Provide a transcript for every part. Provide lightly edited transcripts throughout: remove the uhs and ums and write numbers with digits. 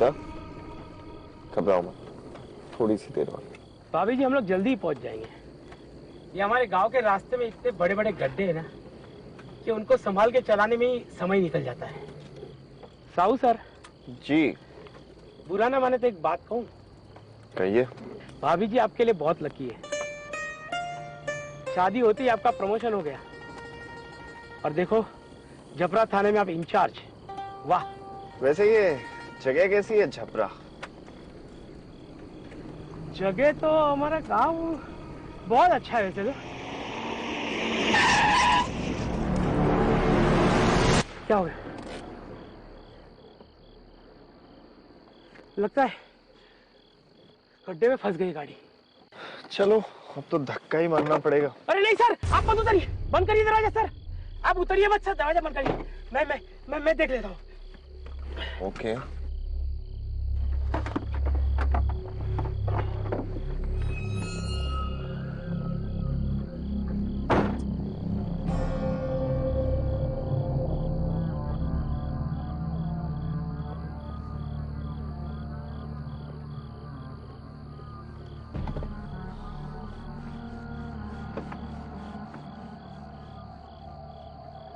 बबीता, घबराओ मत, थोड़ी सी देर बाद। भाभी जी हम लोग जल्दी ही पहुंच जाएंगे। ये हमारे गांव के रास्ते में इतने बड़े बड़े गड्ढे हैं ना कि उनको संभाल के चलाने में ही समय निकल जाता है। साहू सर जी। बुरा ना माने तो एक बात कहूं? कहिए। भाभी जी आपके लिए बहुत लकी है, शादी होती ही आपका प्रमोशन हो गया और देखो जबरा थाने में आप इंचार्ज। वाह। वैसे ये जगह कैसी है झपरा? जगह तो हमारा गांव बहुत अच्छा है वैसे तो। क्या हो गया? लगता है गड्ढे में फंस गई गाड़ी। चलो अब तो धक्का ही मारना पड़ेगा। अरे नहीं सर, आप मत उतरिए, बंद करिए दरवाजा सर, आप उतरिए मत सर, दरवाजा बंद करिए। मैं देख लेता हूँ। ओके।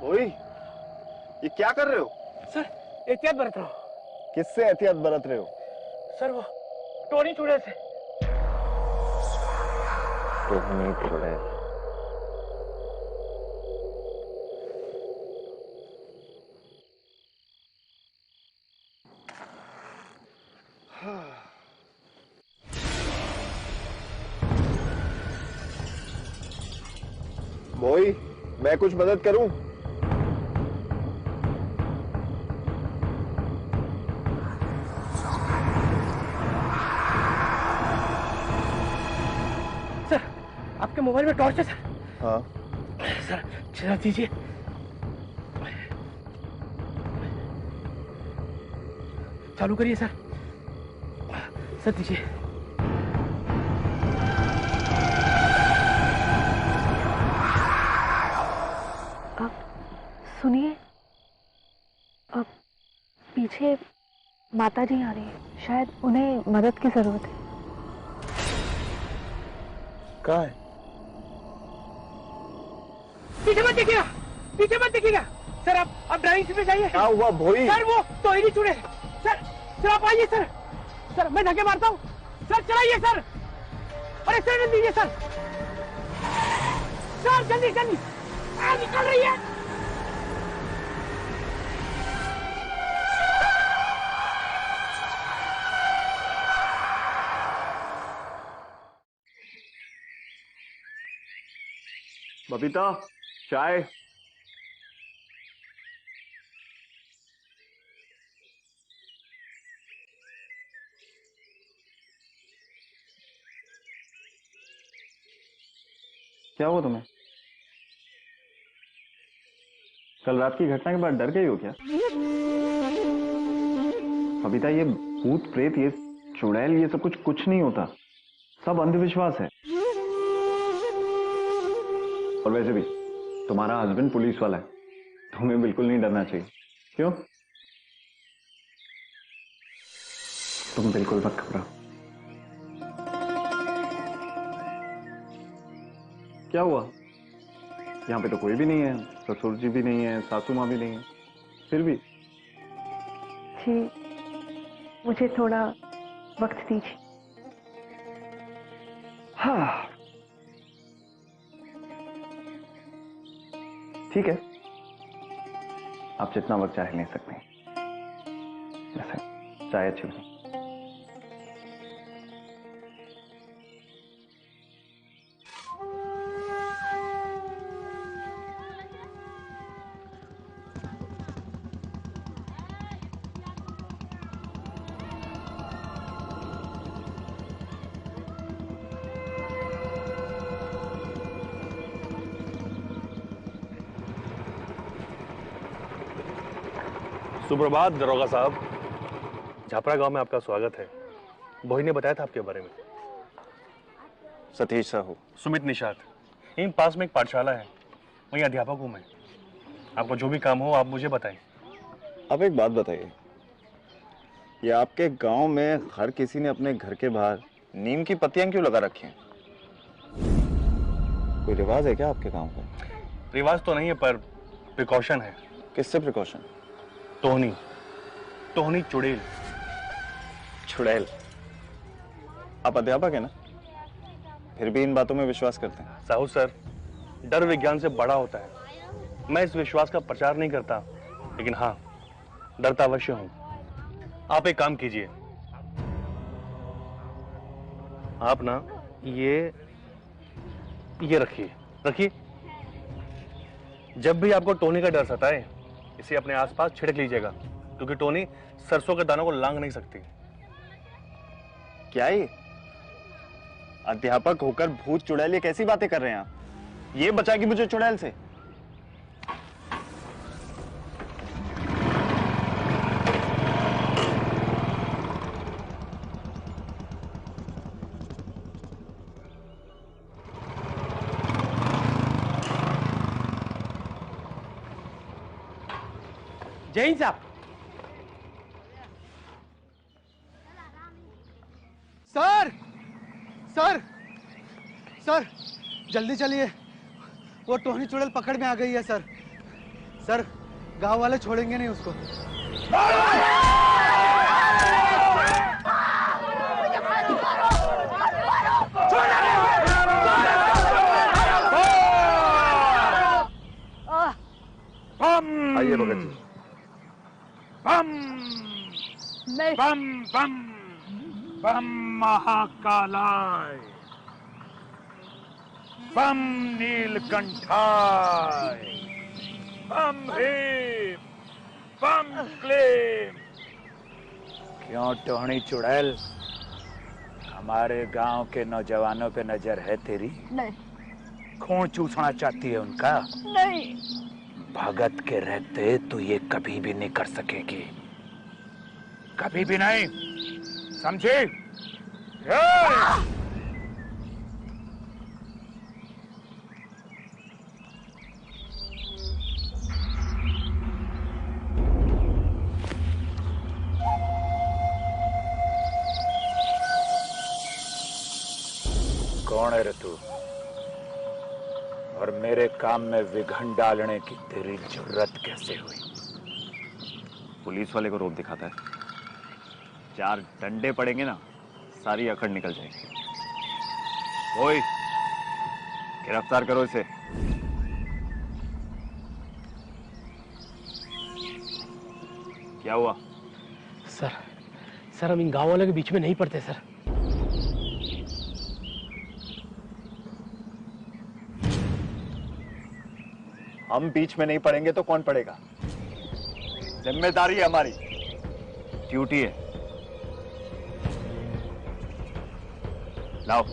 ओए, ये क्या कर रहे हो? सर एहतियात बरत रहा हूँ। किससे एहतियात बरत रहे हो? सर वो टोनी चूड़े से। टोनी चूड़े। बोई, मैं कुछ मदद करूं? सर आपके मोबाइल में टॉर्च है सर? हाँ। सर चला दीजिए। चालू करिए सर। सर दीजिए। सुनिए, अब पीछे माता जी आ रही है, शायद उन्हें मदद की जरूरत है। कहाँ है? पीछे मत देखिएगा, पीछे मत देखिएगा। सर आप ड्राइविंग सीट पे जाइए। क्या हुआ भोई? सर वो टोनी चूड़े। सर आप आइए सर। सर मैं धक्के मारता हूँ। सर चलाइए सर। अरे सर दीजिए सर। सर जल्दी जल्दी निकल रही है। बबीता, चाय। क्या हुआ तुम्हें? कल रात की घटना के बाद डर गई हो क्या? बबीता, ये भूत प्रेत, ये चुड़ैल, ये सब कुछ नहीं होता, सब अंधविश्वास है। और वैसे भी तुम्हारा हस्बैंड पुलिस वाला है, तुम्हें बिल्कुल नहीं डरना चाहिए। क्यों? तुम बिल्कुल मत घबराओ। क्या हुआ? यहाँ पे तो कोई भी नहीं है, ससुर जी भी नहीं है, सासू माँ भी नहीं है, फिर भी। जी मुझे थोड़ा वक्त दीजिए। हाँ ठीक है, आप जितना वक्त चाहे ले सकते हैं। वैसे चाय अच्छी बनी। सुप्रभात दरोगा साहब, झापड़ा गांव में आपका स्वागत है। बोही ने बताया था आपके बारे में। सतीश साहू। सुमित निषाद। इन पास में एक पाठशाला है, वहीं अध्यापक हूं मैं। आपको जो भी काम हो आप मुझे बताएं। अब एक बात बताइए, ये आपके गांव में हर किसी ने अपने घर के बाहर नीम की पत्तियां क्यों लगा रखी हैं? कोई रिवाज है क्या आपके गांव का? रिवाज तो नहीं है पर प्रिकॉशन है। किससे प्रिकॉशन? टोहनी, टोहनी चुड़ैल। चुड़ैल? आप अध्यापक है ना, फिर भी इन बातों में विश्वास करते हैं? साहू सर, डर विज्ञान से बड़ा होता है। मैं इस विश्वास का प्रचार नहीं करता, लेकिन हाँ, डरता अवश्य हूं। आप एक काम कीजिए, आप ना ये रखिए। जब भी आपको टोनी का डर सताए, इसे अपने आसपास छिड़क लीजिएगा, क्योंकि टोनी सरसों के दानों को लांग नहीं सकती। क्या ये अध्यापक होकर भूत चुड़ैल, ये कैसी बातें कर रहे हैं आप? ये बचाएगी मुझे चुड़ैल से? जय हिंद साहब। सर सर सर, जल्दी चलिए, वो टोहनी चुड़ैल पकड़ में आ गई है सर। सर, गांव वाले छोड़ेंगे नहीं उसको। आइए भगत जी। बम बम बम बम महाकालाय, बम नीलकंठाय, बम भीम, बम क्लीम। क्यों टोहनी चुड़ैल, हमारे गांव के नौजवानों पे नजर है तेरी? नहीं। खून चूसना चाहती है उनका? नहीं। भगत के रहते तो ये कभी भी नहीं कर सकेगी, कभी भी नहीं, समझे? कौन है रे तू, और मेरे काम में विघन डालने की तेरी जरूरत कैसे हुई? पुलिस वाले को रोब दिखाता है, 4 डंडे पड़ेंगे ना, सारी अकड़ निकल जाएगी। ओए, गिरफ्तार करो इसे। क्या हुआ? सर हम इन गांव वालों के बीच में नहीं पड़ते सर। हम बीच में नहीं पड़ेंगे तो कौन पड़ेगा? जिम्मेदारी है हमारी, ड्यूटी है। लाओ।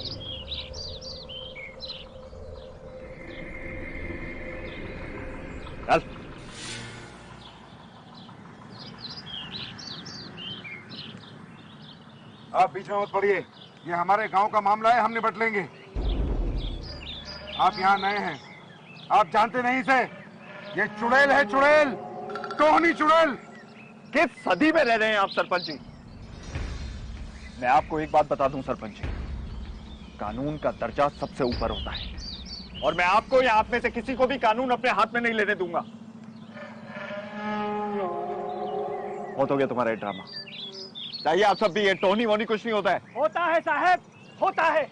चल। आप बीच में मत पड़िए, ये हमारे गांव का मामला है, हम निपट लेंगे। आप यहाँ नए हैं, आप जानते नहीं इसे। ये चुड़ैल है, चुड़ैल, टोहनी चुड़ैल। किस सदी में रह रहे हैं आप सरपंच जी? मैं आपको एक बात बता दूं सरपंच जी, कानून का दर्जा सबसे ऊपर होता है, और मैं आपको या आप में से किसी को भी कानून अपने हाथ में नहीं लेने दूंगा। बहुत हो गया तुम्हारा ड्रामा, चाहिए आप सब भी। ये टोहनी वोनी कुछ नहीं होता है। होता है साहब, होता है।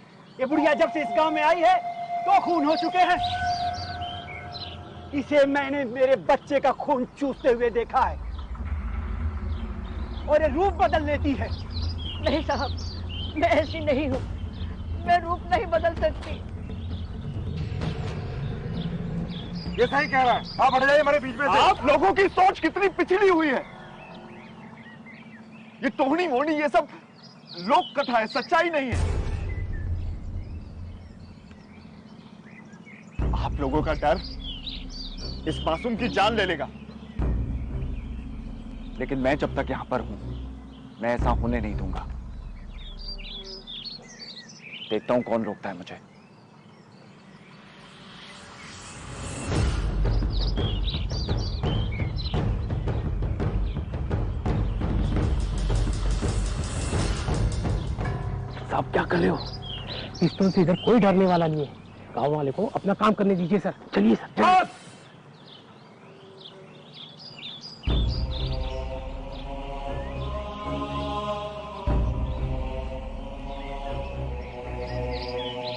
ये बुढ़िया जब से इस गांव में आई है तो खून हो चुके हैं। इसे मैंने मेरे बच्चे का खून चूसते हुए देखा है, और ये रूप बदल लेती है। नहीं साहब, मैं ऐसी नहीं हूँ, मैं रूप नहीं बदल सकती। ये सही कह रहा है, आप हट जाइए हमारे बीच में से। आप लोगों की सोच कितनी पिछड़ी हुई है। ये टोहनी वोनी ये सब लोक कथा है, सच्चाई नहीं है। आप लोगों का डर इस मासूम की जान ले लेगा, लेकिन मैं जब तक यहां पर हूं, मैं ऐसा होने नहीं दूंगा। देखता हूं कौन रोकता है मुझे। क्या कर रहे हो? पिस्तौल से इधर कोई डरने वाला नहीं है। गांव वाले को अपना काम करने दीजिए सर। चलिए सर, चलिए।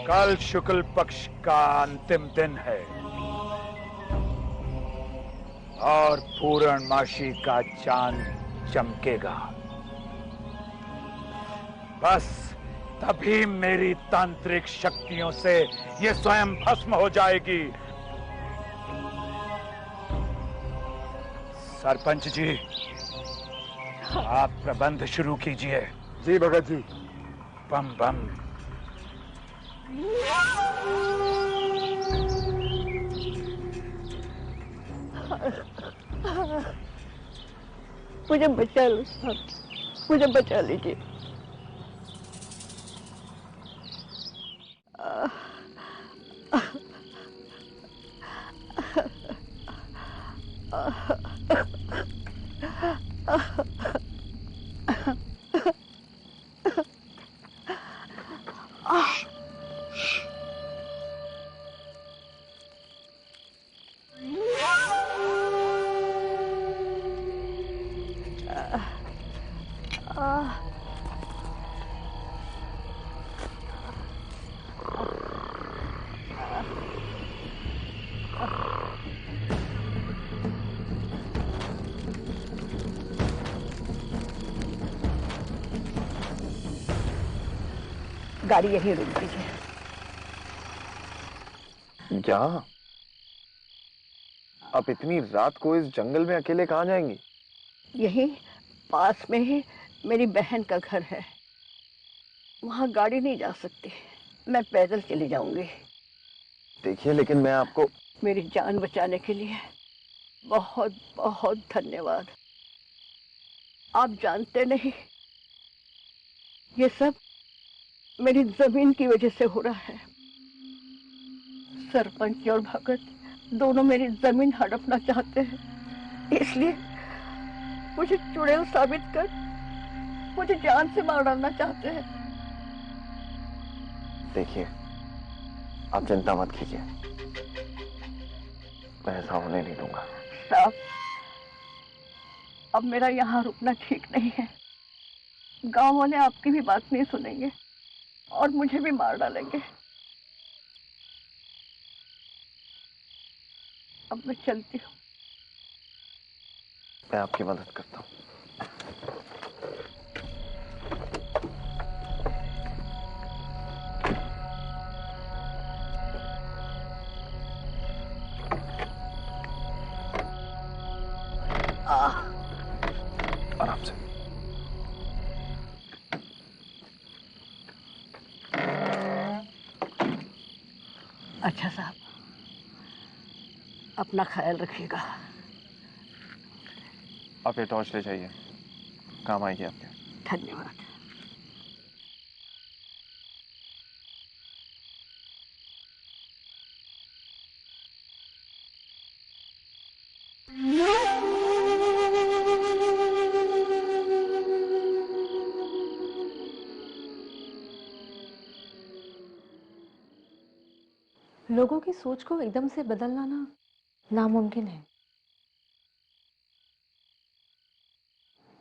कल शुक्ल पक्ष का अंतिम दिन है और पूर्णमासी का चांद चमकेगा। बस तभी मेरी तांत्रिक शक्तियों से ये स्वयं भस्म हो जाएगी। सरपंच जी, आप प्रबंध शुरू कीजिए। जी भगत जी। बम बम। मुझे बचा लो साहब, मुझे बचा लीजिए। गाड़ी यहीं रुक दीजिए। यहाँ? आप इतनी रात को इस जंगल में अकेले कहाँ जाएंगी? यहीं पास में ही मेरी बहन का घर है, वहां गाड़ी नहीं जा सकती, मैं पैदल चली जाऊंगी। देखिए, लेकिन मैं आपको... मेरी जान बचाने के लिए बहुत बहुत धन्यवाद। आप जानते नहीं, ये सब मेरी जमीन की वजह से हो रहा है। सरपंच और भगत दोनों मेरी जमीन हड़पना चाहते हैं, इसलिए मुझे चुड़ैल साबित कर मुझे जान से मार डालना चाहते हैं। देखिए, आप चिंता मत कीजिए, मैं ऐसा होने नहीं दूंगा। साहब, अब मेरा यहाँ रुकना ठीक नहीं है। गांव वाले आपकी भी बात नहीं सुनेंगे और मुझे भी मार डालेंगे। अब मैं चलती हूँ। मैं आपकी मदद करता हूँ। आराम से। अच्छा साहब, अपना ख्याल रखिएगा। आप ये टॉर्च ले जाइए, काम आएगी आपके। धन्यवाद। लोगों की सोच को एकदम से बदलना ना नामुमकिन है।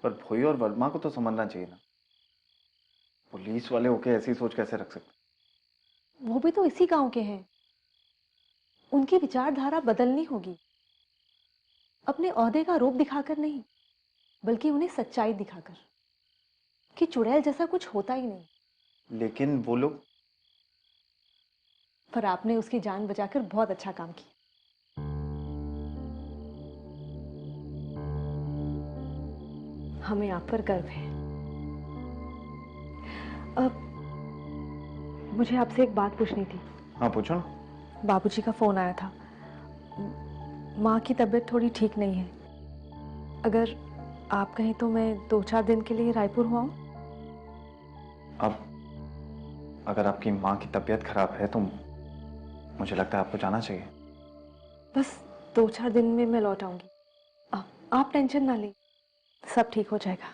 पर भोई और वर्मा को तो समझना चाहिए ना, पुलिस वाले होके ऐसी सोच कैसे रख सकते? वो भी तो इसी गांव के हैं, उनकी विचारधारा बदलनी होगी। अपने ओहदे का रूप दिखाकर नहीं, बल्कि उन्हें सच्चाई दिखाकर कि चुड़ैल जैसा कुछ होता ही नहीं। लेकिन वो लोग... पर आपने उसकी जान बचाकर बहुत अच्छा काम किया। हमें आप पर गर्व है। अब मुझे आपसे एक बात पूछनी थी। हाँ, पूछो ना। बाबूजी का फोन आया था, माँ की तबीयत थोड़ी ठीक नहीं है। अगर आप कहें तो मैं 2-4 दिन के लिए रायपुर हुआ हूँ। अब अगर आपकी माँ की तबीयत खराब है तो मुझे लगता है आपको जाना चाहिए। बस 2-4 दिन में मैं लौट आऊंगी। आप टेंशन ना लें, सब ठीक हो जाएगा।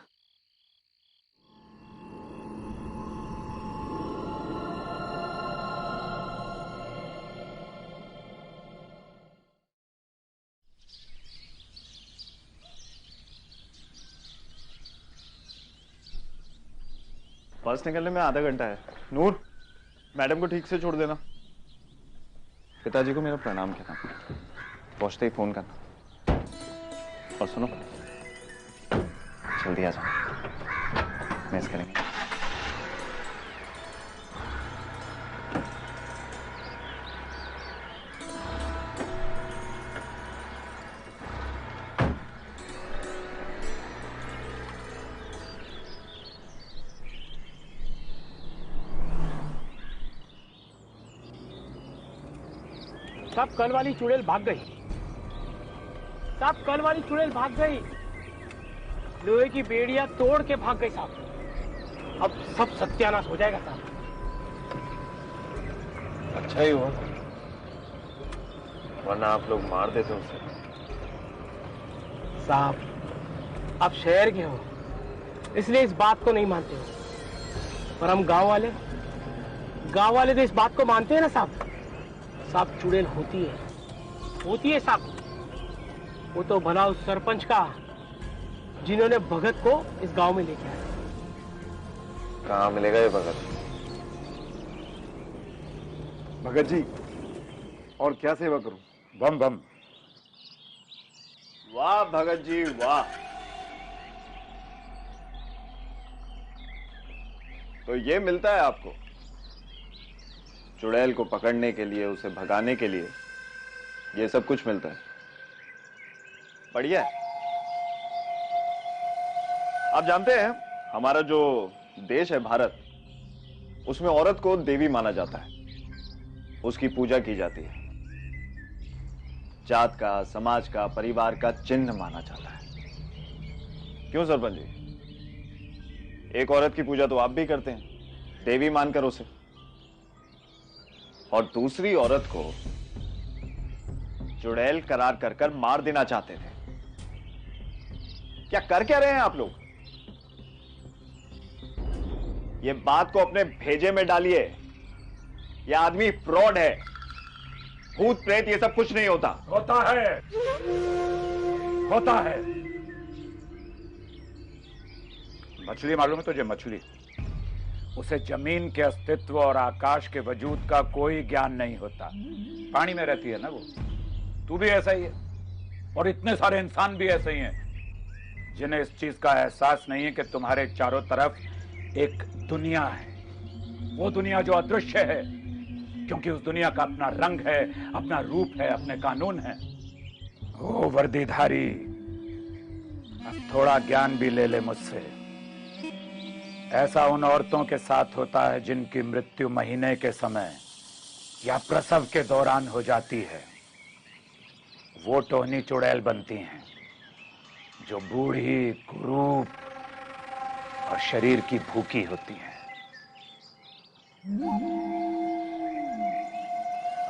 बस निकलने में आधा घंटा है। नूर, मैडम को ठीक से छोड़ देना। पिताजी को मेरा प्रणाम कहना, पहुंचते ही फोन करना। और सुनो, जल्दी आ जाओ, मिस करेंगे। साहब कल वाली चुड़ैल भाग गई। साहब कल वाली चुड़ैल भाग गई। लोहे की बेड़ियां तोड़ के भाग गई साहब। अब सब सत्यानाश हो जाएगा साहब। अच्छा ही हुआ, वरना आप लोग मार देते उसे। साहब आप शहर के हो, इसलिए इस बात को नहीं मानते हो, पर हम गांव वाले तो इस बात को मानते हैं ना साहब। साहब चुड़ैल होती है साहब। वो तो भला उस सरपंच का जिन्होंने भगत को इस गांव में लेके आया। कहाँ मिलेगा ये भगत? भगत जी, और क्या सेवा करूं? बम बम। वाह भगत जी वाह। तो ये मिलता है आपको? चुड़ैल को पकड़ने के लिए, उसे भगाने के लिए ये सब कुछ मिलता है। बढ़िया है। आप जानते हैं हमारा जो देश है भारत, उसमें औरत को देवी माना जाता है, उसकी पूजा की जाती है, जात का, समाज का, परिवार का चिन्ह माना जाता है। क्यों सरपंच जी? एक औरत की पूजा तो आप भी करते हैं, देवी मानकर उसे, और दूसरी औरत को चुड़ैल करार कर मार देना चाहते थे। क्या कर क्या रहे हैं आप लोग? ये बात को अपने भेजे में डालिए। यह आदमी फ्रॉड है। भूत प्रेत ये सब कुछ नहीं होता। होता है। मछली मालूम है तुझे? मछली, उसे जमीन के अस्तित्व और आकाश के वजूद का कोई ज्ञान नहीं होता। पानी में रहती है ना वो। तू भी ऐसा ही है, और इतने सारे इंसान भी ऐसे ही हैं जिन्हें इस चीज का एहसास नहीं है कि तुम्हारे चारों तरफ एक दुनिया है। वो दुनिया जो अदृश्य है, क्योंकि उस दुनिया का अपना रंग है, अपना रूप है, अपने कानून है। ओ वर्दीधारी, अब थोड़ा ज्ञान भी ले ले मुझसे। ऐसा उन औरतों के साथ होता है जिनकी मृत्यु महीने के समय या प्रसव के दौरान हो जाती है। वो टोहनी चुड़ैल बनती हैं, जो बूढ़ी, कुरूप और शरीर की भूखी होती हैं।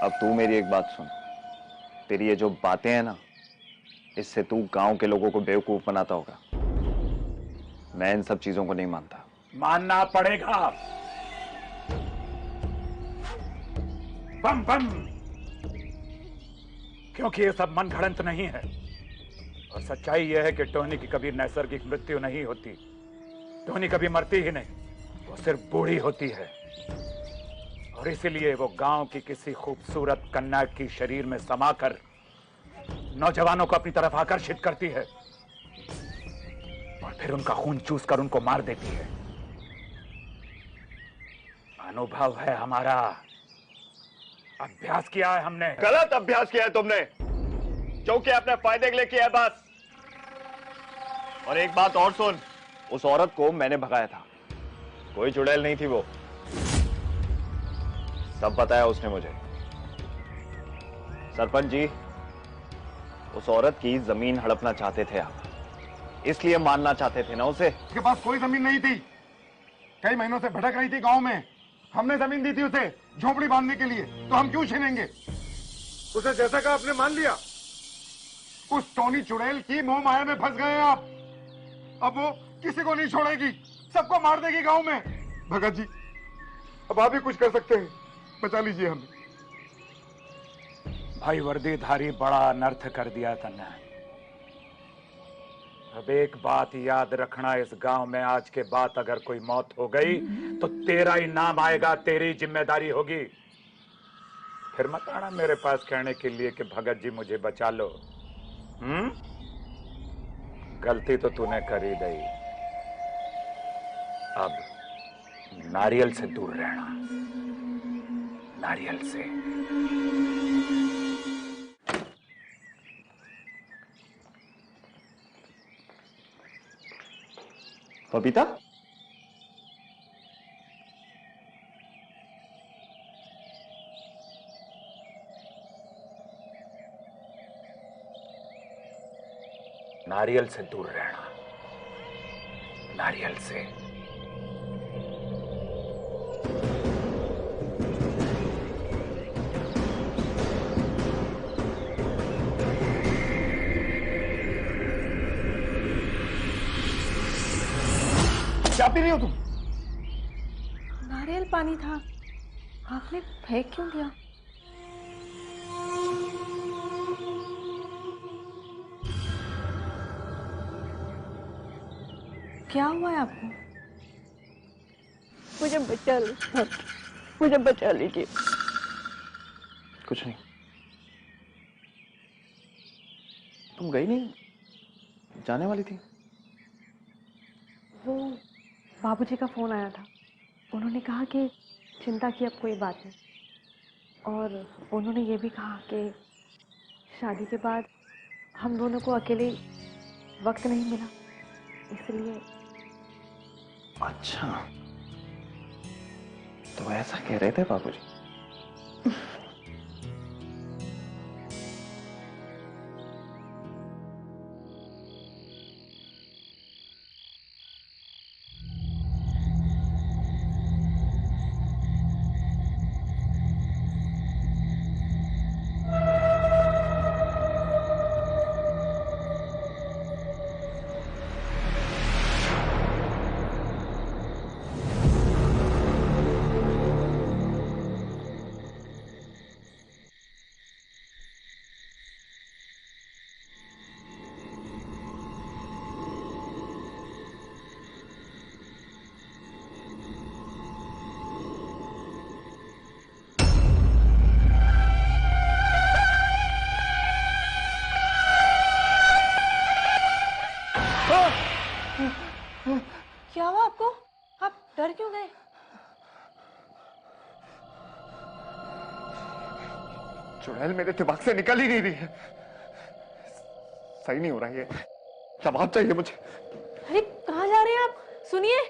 अब तू मेरी एक बात सुन। तेरी ये जो बातें हैं ना, इससे तू गांव के लोगों को बेवकूफ बनाता होगा। मैं इन सब चीजों को नहीं मानता। मानना पड़ेगा। बम बम, क्योंकि ये सब मन घड़ंत नहीं है, और सच्चाई यह है कि टोनी की कभी नैसर्गिक मृत्यु नहीं होती। टोनी कभी मरती ही नहीं, वो सिर्फ बूढ़ी होती है। और इसीलिए वो गांव की किसी खूबसूरत कन्या की शरीर में समाकर नौजवानों को अपनी तरफ आकर्षित करती है, और फिर उनका खून चूसकर उनको मार देती है। अनुभव है हमारा, अभ्यास किया है हमने। गलत अभ्यास किया है तुमने, जो कि अपने फायदे के लिए किया है बस। और एक बात और सुन, उस औरत को मैंने भगाया था, कोई चुड़ैल नहीं थी वो। सब बताया उसने मुझे। सरपंच जी, उस औरत की जमीन हड़पना चाहते थे आप, इसलिए मारना चाहते थे ना उसे। उसके पास कोई जमीन नहीं थी, कई महीनों से भटक रही थी गांव में। हमने जमीन दी थी उसे झोपड़ी बांधने के लिए, तो हम क्यों छीनेंगे? उसे जैसा कहा आपने मान लिया। उस टोनी चुड़ैल की मोह माया में फंस गए आप। अब वो किसी को नहीं छोड़ेगी, सबको मार देगी गांव में। भगत जी, अब आप भी कुछ कर सकते हैं, बचा लीजिए हमें। भाई वर्दीधारी, बड़ा अनर्थ कर दिया तन्ने। अब एक बात याद रखना, इस गांव में आज के बाद अगर कोई मौत हो गई तो तेरा ही नाम आएगा, तेरी जिम्मेदारी होगी। फिर मत आना मेरे पास कहने के लिए कि भगत जी मुझे बचा लो। गलती तो तूने कर ही दी, अब नारियल से दूर रहना, नारियल से। बबीता, नारियल से दूर रहना, नारियल से। क्या पी रही हो तुम? नारियल पानी था, आपने फेंक क्यों दिया? क्या हुआ है आपको? मुझे बचा लो सर, मुझे बचा लीजिए। कुछ नहीं। तुम गई नहीं? जाने वाली थी। वो बाबूजी का फोन आया था, उन्होंने कहा कि चिंता की अब कोई बात नहीं, और उन्होंने ये भी कहा कि शादी के बाद हम दोनों को अकेले वक्त नहीं मिला, इसलिए। अच्छा, तो ऐसा कह रहे थे बाबूजी? क्या हुआ आपको? आप डर क्यों गए? चुड़ैल मेरे दिमाग से निकल ही नहीं रही है। सही नहीं हो रहा है, जवाब चाहिए मुझे। अरे कहाँ जा रहे हैं आप? सुनिए।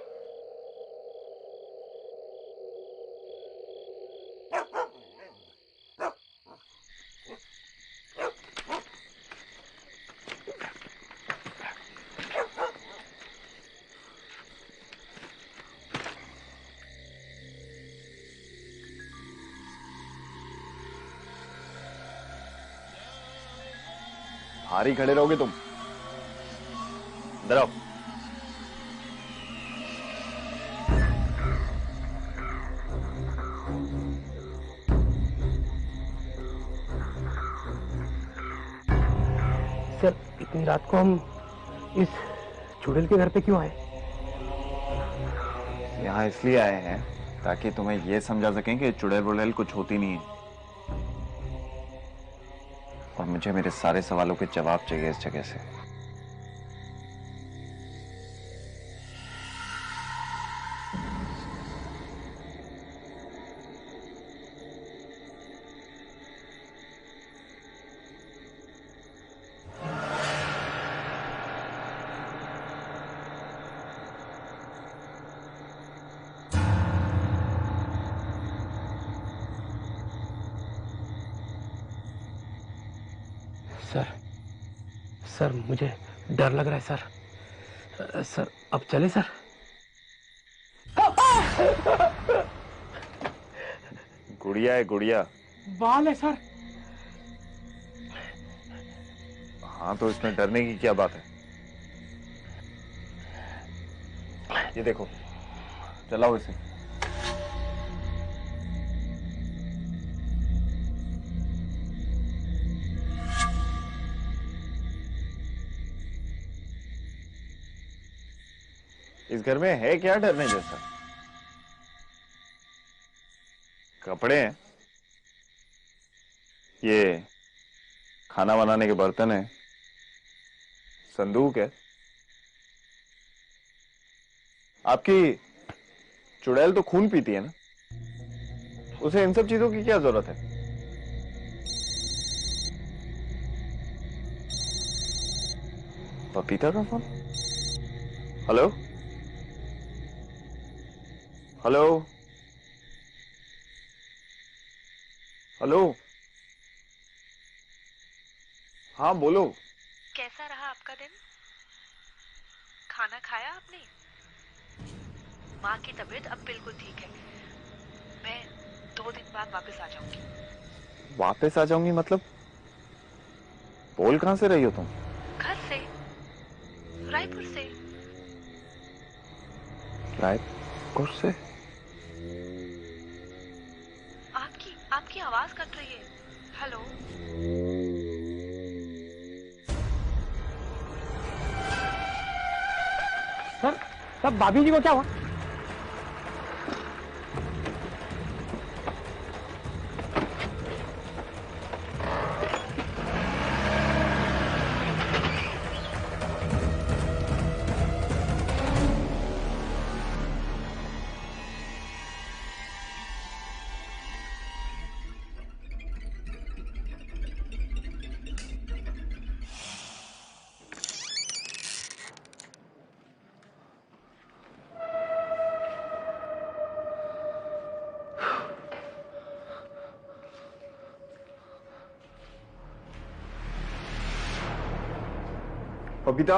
बाहर ही खड़े रहोगे तुम? इधर आओ। सर, इतनी रात को हम इस चुड़ैल के घर पे क्यों आए? यहाँ इसलिए आए हैं ताकि तुम्हें यह समझा सकें कि चुड़ैल वुड़ैल कुछ होती नहीं है, और मुझे मेरे सारे सवालों के जवाब चाहिए इस जगह से। सर, मुझे डर लग रहा है सर। सर, अब चले सर? गुड़िया है गुड़िया। बाल है सर। हाँ, तो इसमें डरने की क्या बात है? ये देखो, चलाओ इसे। इस घर में है क्या डरने जैसा? कपड़े हैं, ये खाना बनाने के बर्तन है, संदूक है। आपकी चुड़ैल तो खून पीती है ना, उसे इन सब चीजों की क्या जरूरत है? पपीता का फोन? हेलो हेलो हेलो, हाँ बोलो। कैसा रहा आपका दिन? खाना खाया आपने? माँ की तबीयत अब बिल्कुल ठीक है। मैं 2 दिन बाद वापस आ जाऊंगी। वापस आ जाऊंगी मतलब? बोल कहां से रही हो तुम? घर से, रायपुर से। रायपुर से? आपकी आवाज कट रही है। हेलो। सर भाभी जी को क्या हुआ? बबीता,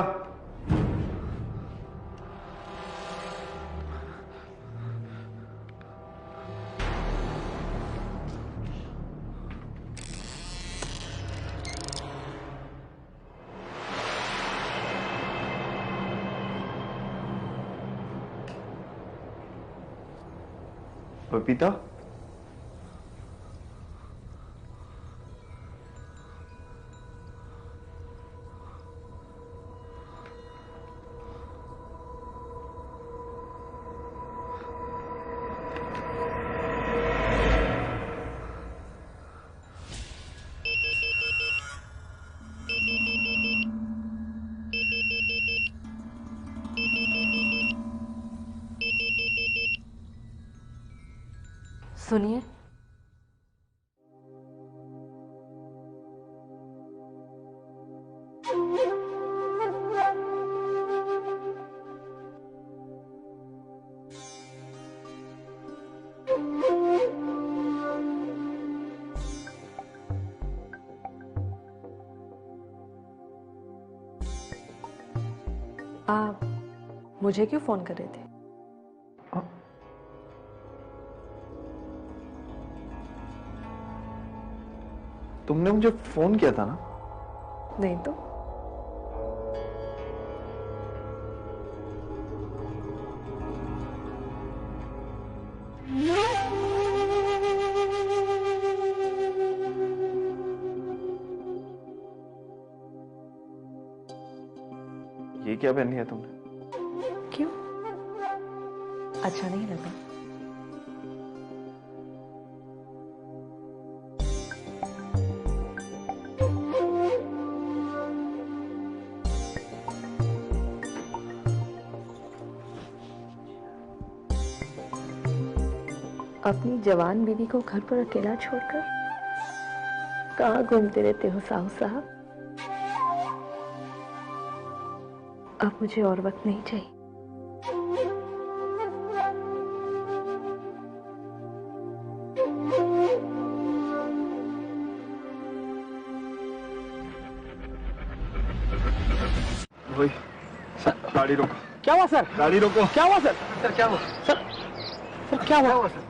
बबीता, सुनिए, आप मुझे क्यों फोन कर रहे थे? तुमने मुझे फोन किया था ना? नहीं तो। ये क्या पहन लिया तुमने? क्यों? अच्छा नहीं लगा? अपनी जवान बीवी को घर पर अकेला छोड़कर कहाँ घूमते रहते हो साहू साहब? अब मुझे और वक्त नहीं चाहिए। वही, गाड़ी रोको। क्या हुआ सर? गाड़ी रोको। क्या हुआ सर? सर क्या हुआ? सर क्या हुआ? सर?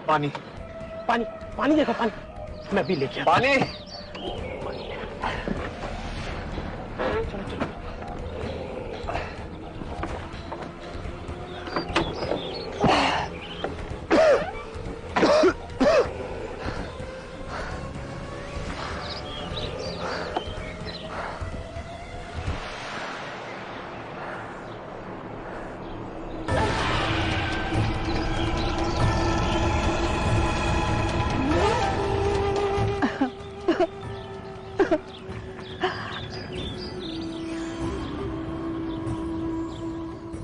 पानी। पानी, पानी देखो, पानी मैं भी लेके आता। पानी। चलो चलो।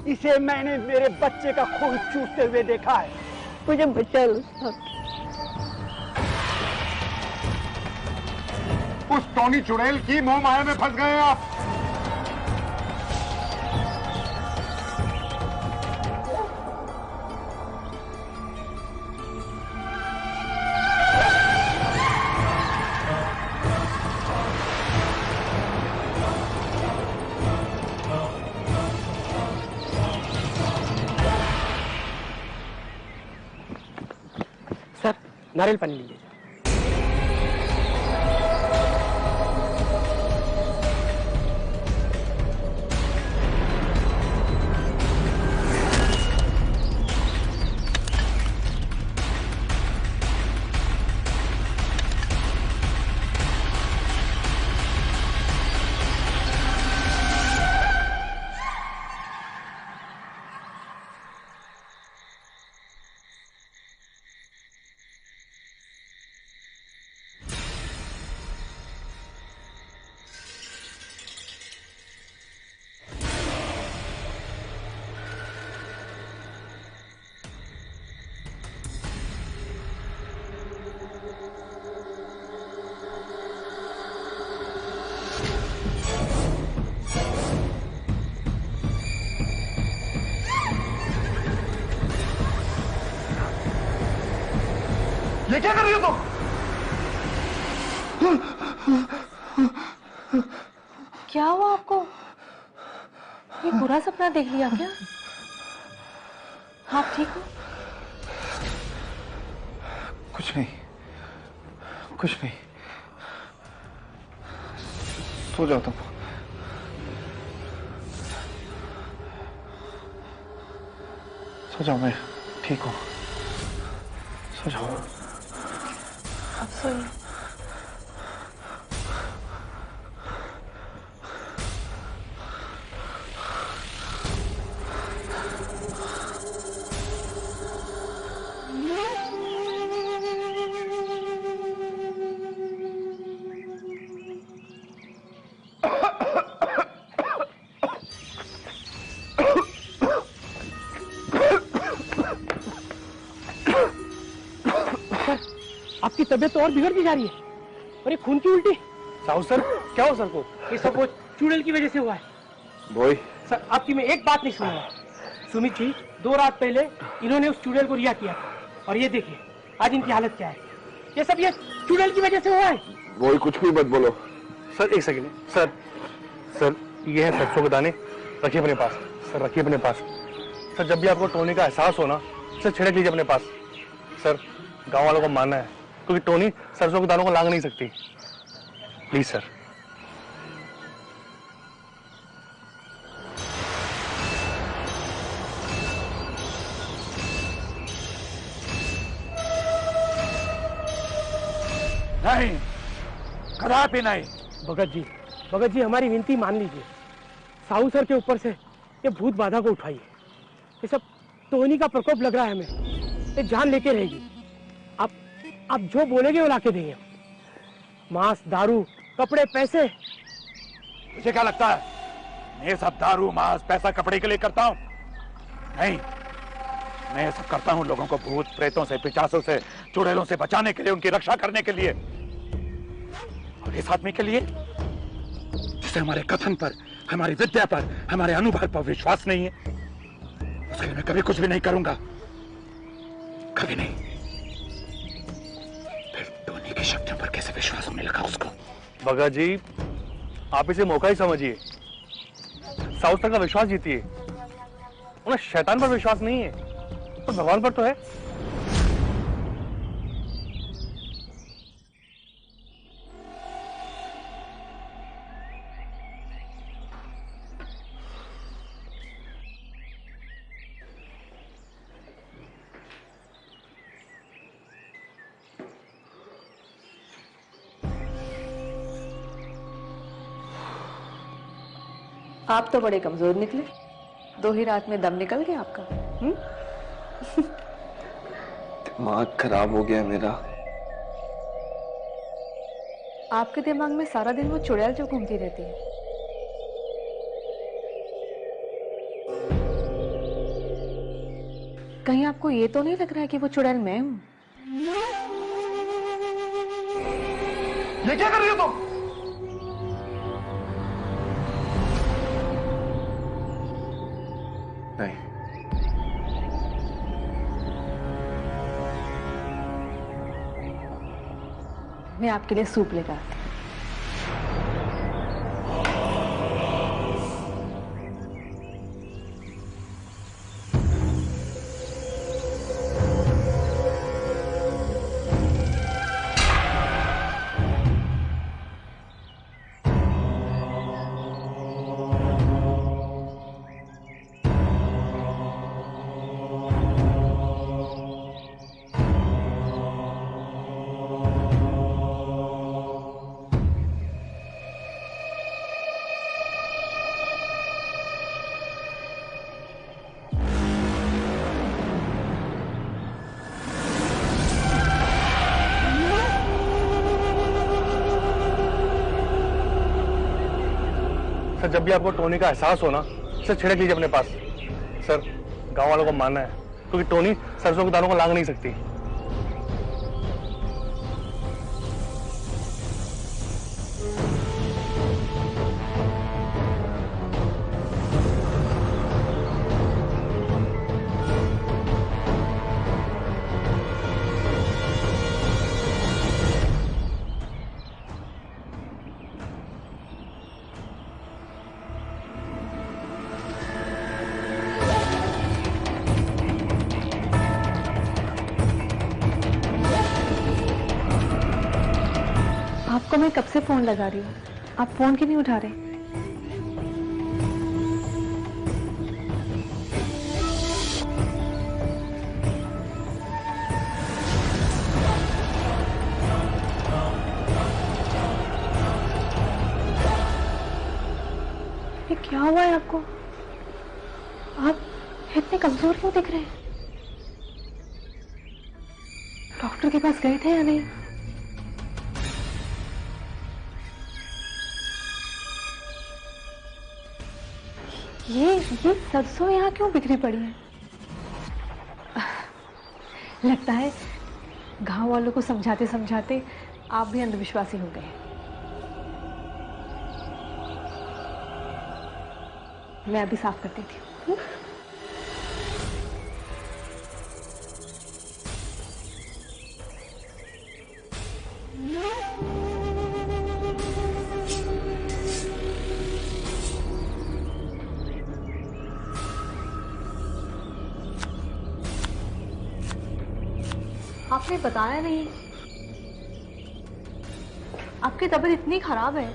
इसे मैंने मेरे बच्चे का खून चूसते हुए देखा है। मुझे बचा लो साहब। उस टोनी चुड़ैल की मोह माया में फंस गए आप। सर नारियल पानी लीजिए। ये क्या कर रही हो तुम? क्या हुआ आपको? ये बुरा सपना देख लिया क्या? आप ठीक हो? कुछ नहीं, कुछ नहीं। सो जाओ तुम। सो जाओ, मैं ठीक हूँ। सो जाओ। अब सोइए। आपकी तबीयत तो और बिगड़ती जा रही है। और ये खून की उल्टी। साहू सर, क्या हो सर को? ये सब वो चुड़ैल की वजह से हुआ है। बोई, सर आपकी मैं एक बात नहीं सुनूंगा। सुमित जी, 2 रात पहले इन्होंने उस चुड़ैल को रिहा किया था, और ये देखिए आज इनकी हालत क्या है। ये सब ये चुड़ैल की वजह से हुआ है। बोई कुछ भी मत बोलो। सर एक सेकंड। सर सर ये है सरसों के दाने, रखिए अपने पास। सर रखिए अपने पास। सर जब भी आपको टोनी का एहसास हो ना, सर छिड़क लीजिए अपने पास। सर गांव वालों को मानना है, क्योंकि टोनी सरसों के दानों को लांग नहीं सकती। Please sir. नहीं, कदापि नहीं। भगत जी हमारी विनती मान लीजिए। साहू सर के ऊपर से ये भूत बाधा को उठाइए। ये सब टोनी का प्रकोप लग रहा है हमें। ये जान लेके रहेगी। आप जो बोलेंगे वो लाके देंगे। मांस, दारू, कपड़े, पैसे। मुझे क्या लगता है मैं ये सब दारू, मांस, पैसा, कपड़े के लिए करता हूं? नहीं, मैं ये सब करता हूं लोगों को भूत प्रेतों से, पिशाचों से, चुड़ैलों से बचाने के लिए, उनकी रक्षा करने के लिए। और इस आदमी के लिए जिसे हमारे कथन पर, हमारी विद्या पर, हमारे अनुभव पर विश्वास नहीं है, उसके लिए मैं कभी कुछ भी नहीं करूंगा। कभी नहीं। फिर टोनी की शक्तियों पर कैसे विश्वास होने लगा उसको? भगत जी आप इसे मौका ही समझिए। साउथ तक का विश्वास जीतिए। उन्हें शैतान पर विश्वास नहीं है, पर भगवान पर तो है। आप तो बड़े कमजोर निकले। 2 ही रात में दम निकल गया आपका। दिमाग खराब हो गया मेरा। आपके दिमाग में सारा दिन वो चुड़ैल जो घूमती रहती है। कहीं आपको ये तो नहीं लग रहा है कि वो चुड़ैल मैं हूं? ये क्या कर रही हो तुम? नहीं, मैं आपके लिए सूप लेकर आती हूँ। सर जब भी आपको टोनी का एहसास हो ना, सर छिड़क लीजिए अपने पास। सर गांव वालों को मानना है क्योंकि टोनी सरसों के दानों को लांग नहीं सकती। आपको मैं कब से फोन लगा रही हूँ, आप फोन क्यों नहीं उठा रहे? ये क्या हुआ है आपको? आप इतने कमजोर क्यों दिख रहे हैं? डॉक्टर के पास गए थे या नहीं? ये सरसों यहाँ क्यों बिखरी पड़ी है? लगता है गांव वालों को समझाते समझाते आप भी अंधविश्वासी हो गए। मैं अभी साफ कर देती हूँ। आपने बताया नहीं, आपकी तबीयत इतनी खराब है,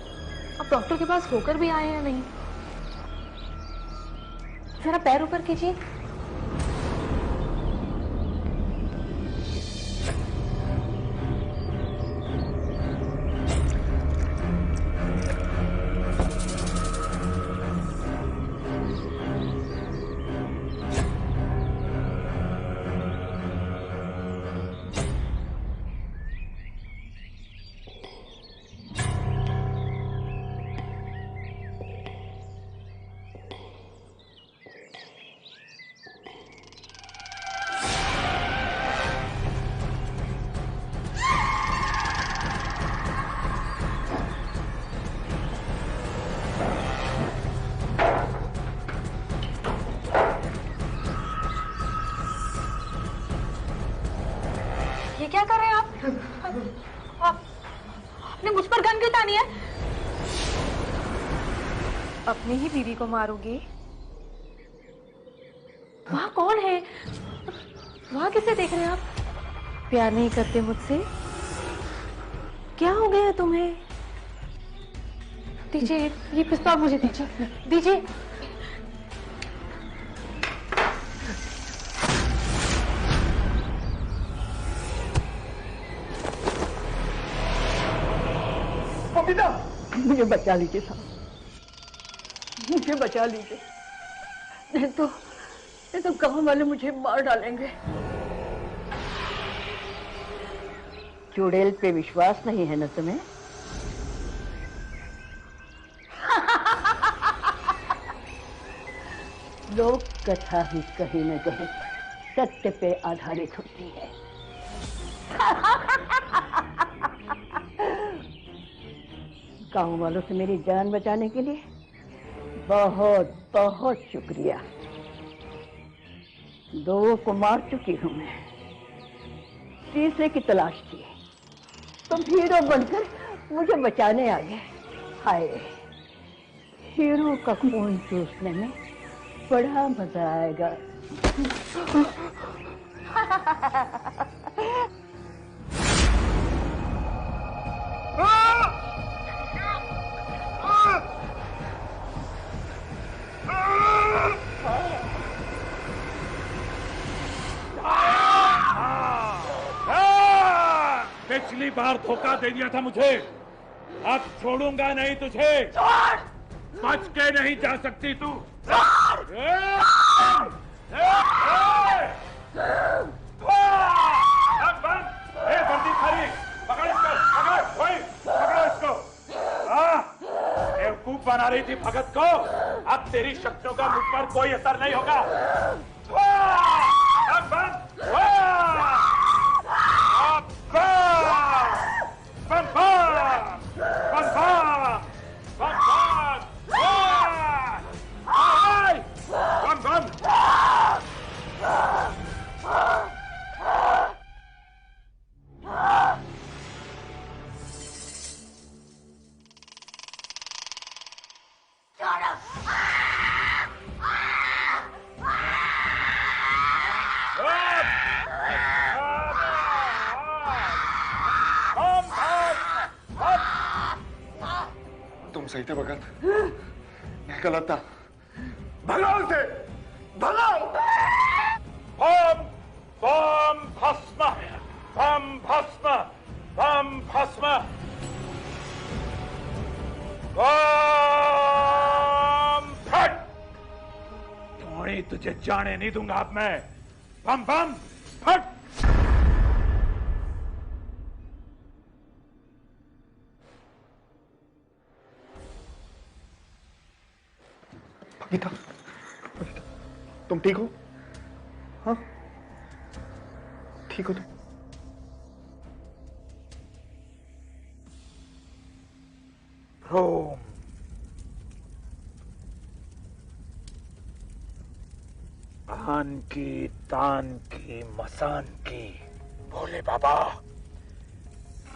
आप डॉक्टर के पास होकर भी आए हैं नहीं? जरा पैर ऊपर कीजिए। ये क्या कर रहे हैं आप? आपने मुझ पर गन क्यों तानी है? अपनी ही बीवी को मारोगे? वहाँ कौन है? वहाँ किसे देख रहे हैं आप? प्यार नहीं करते मुझसे? क्या हो गया तुम्हें? दीजिए ये पिस्तौल, मुझे दीजिए, दीजिए। मुझे बचा लीजिए साहब, मुझे बचा लीजिए, नहीं तो गांव वाले मुझे मार डालेंगे। चुड़ैल पे विश्वास नहीं है ना तुम्हें? लोक कथा ही कहीं न कहीं सत्य पे आधारित होती है। गांव वालों से मेरी जान बचाने के लिए बहुत बहुत शुक्रिया। 2 को मार चुकी हूं मैं, तीसरे की तलाश थी। तुम हीरो बनकर मुझे बचाने आ गए। हाय, हीरो का खून चूसने में बड़ा मजा आएगा। पिछली बार धोखा दे दिया था मुझे, अब छोड़ूंगा नहीं तुझे। बच के नहीं जा सकती तू। बंदी खाली, पकड़ इसको, पकड़ो इसको। बेवकूफ बना रही थी भगत को, अब तेरी शक्तियों का मुझ पर कोई असर नहीं होगा। सही थे भगत, मैं गलत था। भगाओ उसे, भगाओ। बम बम भस्म, बम भस्म, बम भस्म, बम फट। थोड़ी तुझे जाने नहीं दूंगा अब मैं। बम बम फट। गीता, तुम ठीक हो? हाँ, ठीक हो तुम? रोम आन की तान की मसान की, भोले बाबा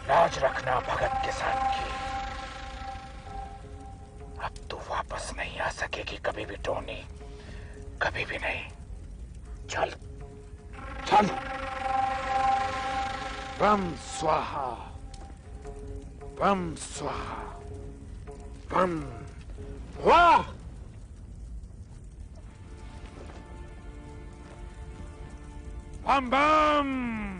लाज रखना भगत किसान की। अब तू वापस नहीं आ सकेगी कभी भी टोनी, कभी भी नहीं। चल चल। बम स्वाहा, बम स्वाहा, बम वाह। बम बम।